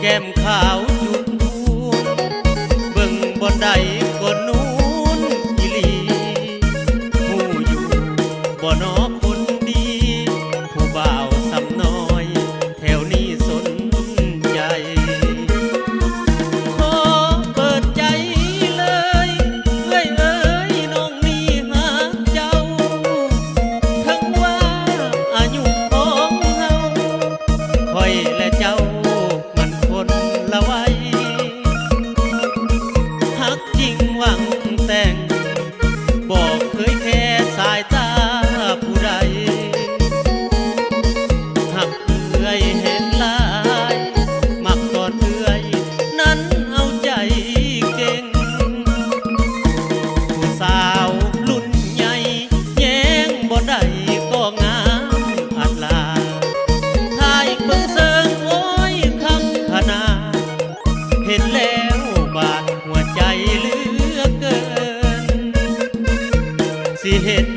ก้มขาวจุดนูนเบิ่งบนใดก็นูนอีหลีหูอยู่บ่นอคนดีผู้บ่าวสำน้อยแถวนี้สนใจขอเปิดใจเลยเอ้ยเอ้ยน้องนี่หาเจ้าทั้งว่าอายุของเฮาค่อยและเจ้ามันคนละวัยหักจริงหวังแต่งบอกเคยแค่สายตาผู้ใดหักเอื้อยเห็นลายมักตอนเอื้อยนั้นเอาใจเก่งผู้สาวรุ่นใหญ่แย้งบ่ได้ก็งามอัดลาถ่ายเบิ่งเสิงโอ้ยคักขนาดเห็นแล้วบาดหัวใจเหลือเกินสิเฮ็ด